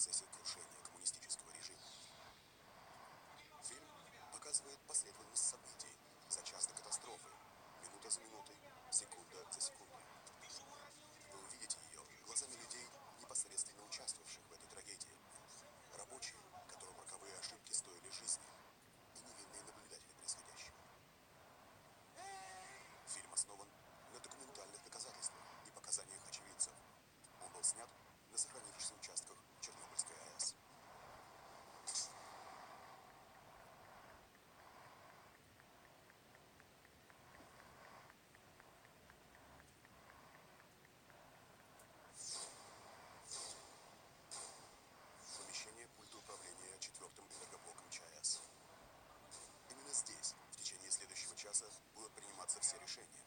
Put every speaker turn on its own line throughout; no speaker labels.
процессе крушения коммунистического режима. Фильм показывает последовательность событий за час до катастрофы, минута за минутой, секунда за секундой. Вы увидите ее глазами людей, непосредственно участвовавших в этой трагедии. Рабочие, которым роковые ошибки стоили жизни, и невинные наблюдатели происходящего. Фильм основан на документальных доказательствах и показаниях очевидцев. Он был снят на сохранившихся участках Чернобыльской АЭС. Помещение пульта управления 4-м энергоблоком ЧАЭС. Именно здесь в течение следующего часа будут приниматься все решения.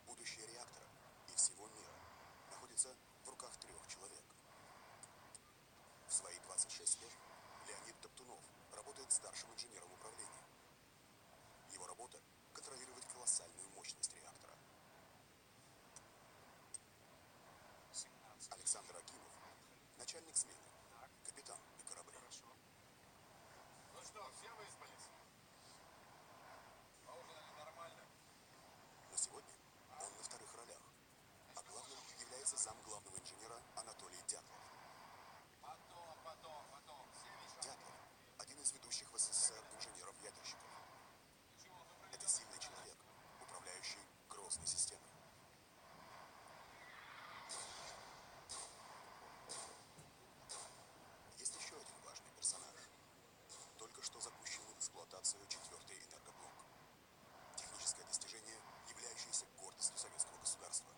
Будущее реактора и всего мира находится в руках 3 человек. В свои 26 лет Леонид Топтунов работает старшим инженером управления. Его работа – контролировать колоссальную мощность реактора. Александр Акимов – начальник смены, капитан на корабле.
Ну что, все выспались? Поужинали нормально?
Но сегодня он на вторых ролях, а главным является зам главного инженера Анатолий Дятлов.
Потом. Все мешают.
Дятлов – один из ведущих в СССР инженеров-ядерщиков. Это сильный человек, управляющий грозной системой. Есть еще один важный персонаж. Только что запущенный в эксплуатацию 4-й энергоблок. Техническое достижение, являющееся гордостью советского государства.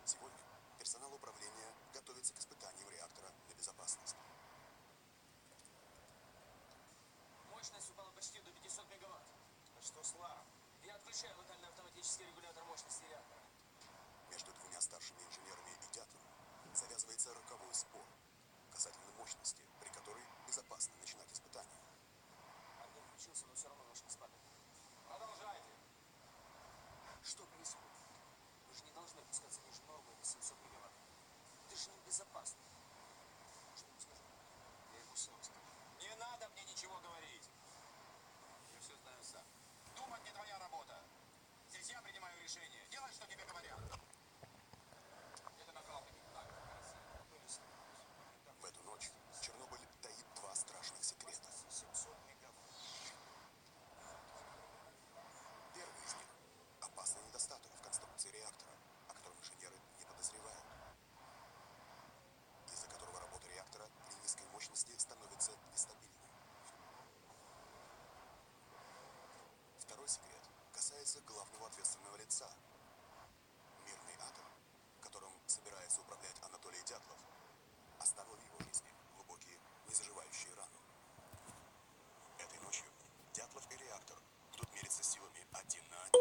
Сегодня персонал управления готовится к испытаниям реактора на безопасность.
Мощность упала почти до 500 мегаватт.
А что с Ларом?
Я отключаю локальный автоматический регулятор мощности реактора.
Между двумя старшими инженерами и Дятловым завязывается роковой спор касательно мощности, при которой безопасно начинать испытания.
Огонь включился, но все равно мощность падает.
Продолжайте.
Что происходит? Мы же не должны опускаться ниже нормы на 700 мегаватт. Это же небезопасно. Что ему скажу?
Я ему сам скажу. Не надо мне ничего говорить. Я все знаю сам. Думать не твоя работа. Здесь я принимаю решение. Делай, что тебе говорят. Это назвал таких так красиво.
В эту ночь Чернобыль таит 2 страшных секрета.
700 мегаватт.
Первый из них – опасный недостаток в конструкции реактора, о котором инженеры не подозревают, из-за которого работа реактора при низкой мощности становится нестабильной. Второй секрет касается главного ответственного лица. Мирный атом, которым собирается управлять Анатолий Дятлов, оставил в его жизни глубокие незаживающие раны. Этой ночью Дятлов и реактор будут мериться силами 1 на 1.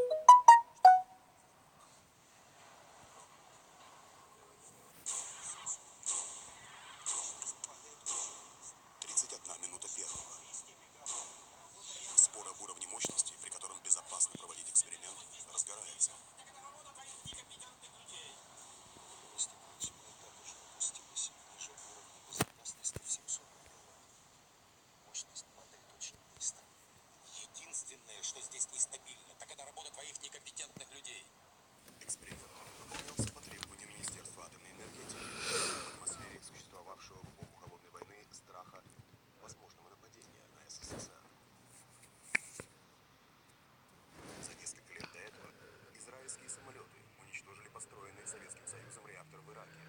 31 минута первого. Спор об уровне мощности, при котором безопасно проводить эксперимент, разгорается.
Мощность падает очень быстро.
Единственное, что здесь нестабильно, так это работа твоих некомпетентных людей.
Эксперимент выполнялся по требованию Министерства атомной энергетики в атмосфере существовавшего в эпоху Холодной войны страха возможного нападения на СССР. За несколько лет до этого израильские самолеты уничтожили построенный Советским Союзом реактор в Ираке.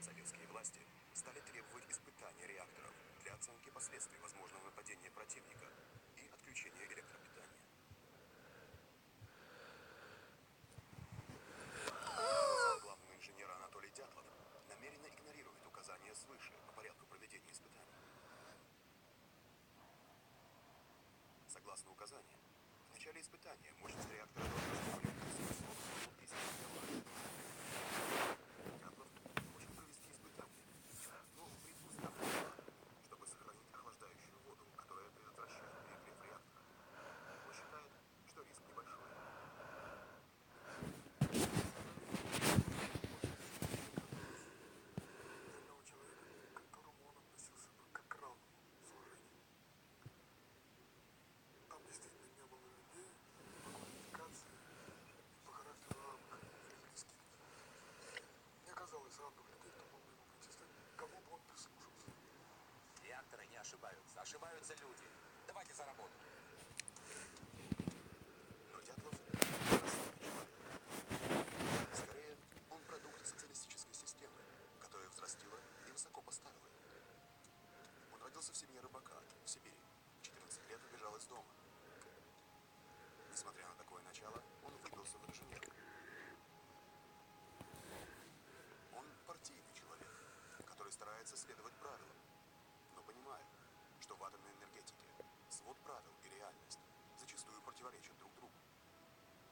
Советские власти стали требовать испытания реакторов для оценки последствий возможного нападения противника и отключения электропитания. Зам главного инженера Анатолий Дятлов намеренно игнорирует указания свыше по порядку проведения испытаний. Согласно указаниям, в начале испытания мощность реактора должна быть 750 мегаватт. Дятлов хочет провести испытание, но при двустороннем плане, чтобы сохранить охлаждающую воду, которая предотвращает перегрев реактора. Он считает, что риск небольшой.
ошибаются люди. Давайте за работу.
Но Дятлов не рассудный человек. Скорее, он продукт социалистической системы, которая взрастила и высоко поставила его. Он родился в семье рыбака в Сибири. В 14 лет убежал из дома. Несмотря на такое начало, он выбился в инженер. Он партийный человек, который старается следовать правилам, но понимает, что в атомной энергетике свод правил и реальность зачастую противоречат друг другу.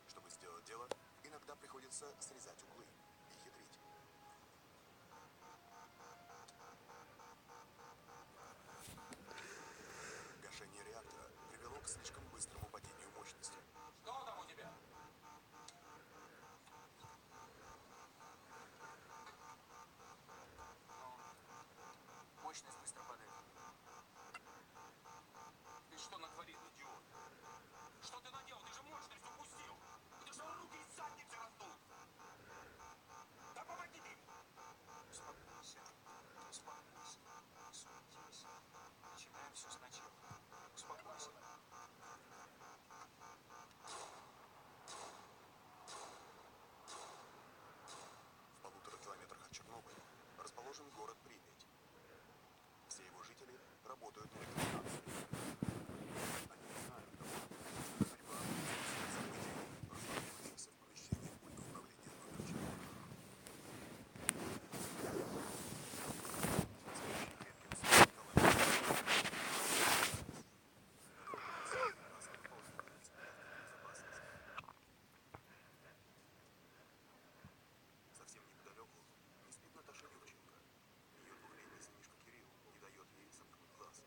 Чтобы сделать дело, иногда приходится срезать углы и хитрить. Гашение реактора привело к слишком быстрому падению мощности.
Что там у тебя?
Мощность быстро падает.
Ты что натворил, идиот? Что ты наделал? Ты же мощность упустил. Ты же руки из задницы растут. Да помоги мне.
Успокойся. Успокойся. Суетись. Начинаем все сначала. Успокойся.
В 1,5 километрах от Чернобыля расположен город Припять. Все его жители работают на электростанции. Они не знают того, что судьба событий, разворачивающихся в помещении пульта управления номер 4. Спящий крепким сном Николай совсем неподалеку не спит Наташа Юрченко. Ее двухлетний сынишка Кирилл не дает ей сомкнуть глаз.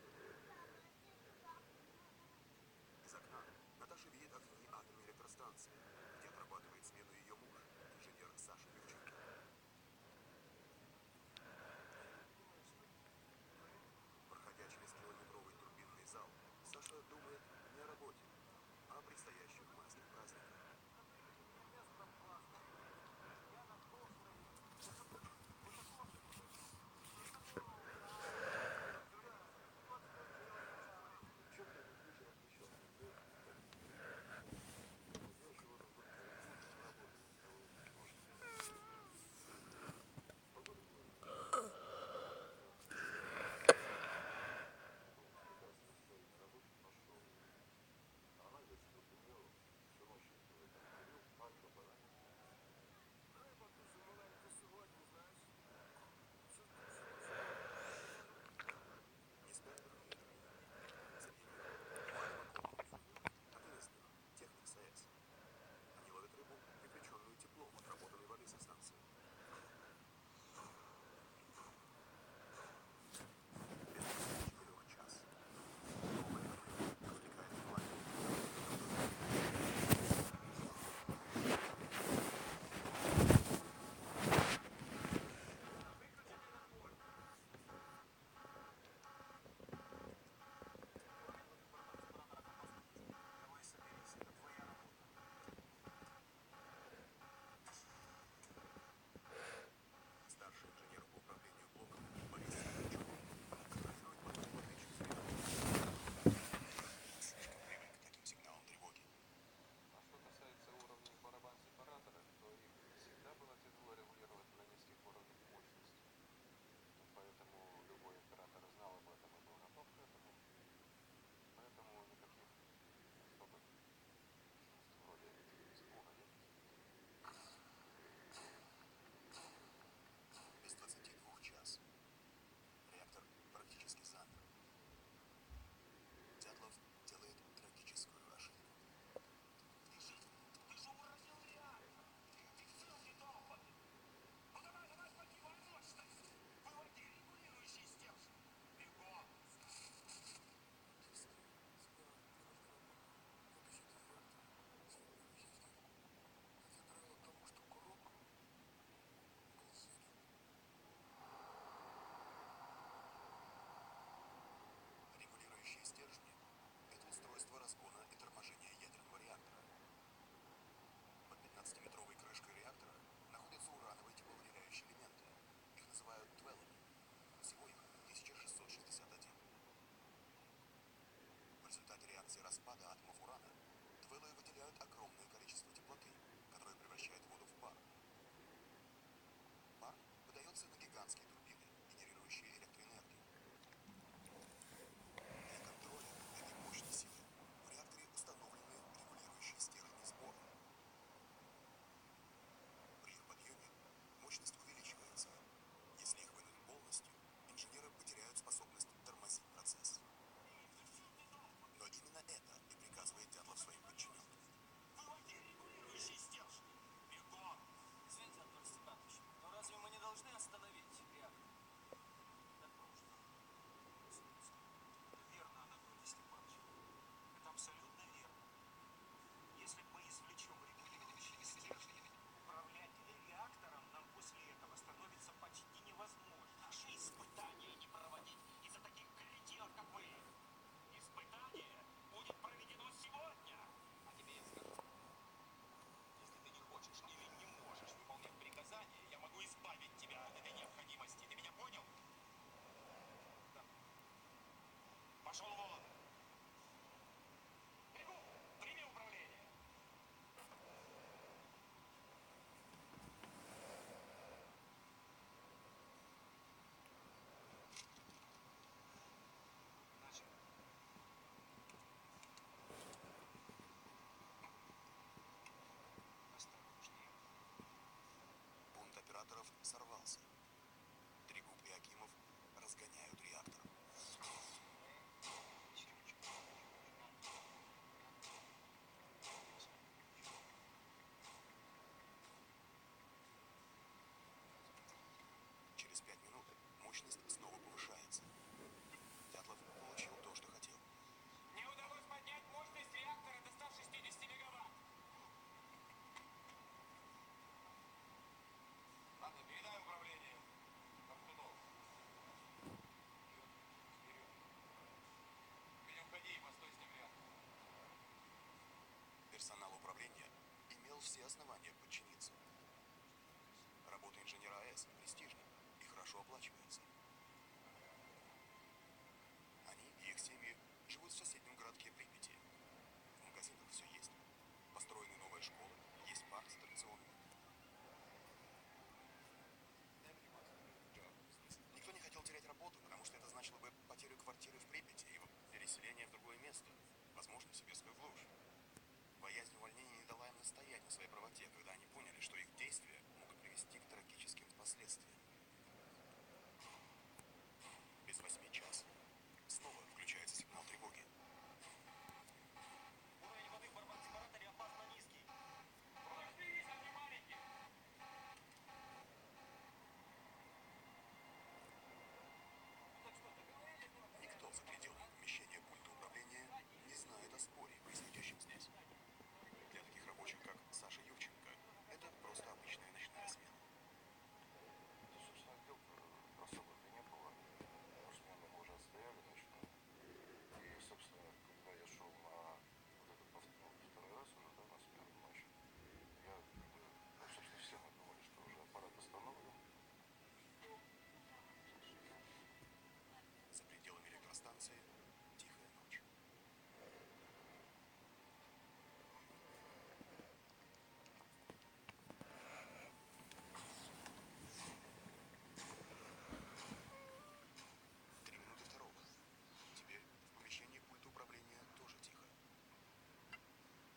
все основания подчиниться. Работа инженера АЭС престижна и хорошо оплачивается. Они и их семьи живут в соседнем городке Припяти. В магазинах все есть. Построены новые школы, есть парк с аттракционами. Никто не хотел терять работу, потому что это значило бы потерю квартиры в Припяти и переселение в другое место, возможно, в сибирскую глушь. Боязнь увольнения не дала им настоять на своей правоте, когда они поняли, что их действия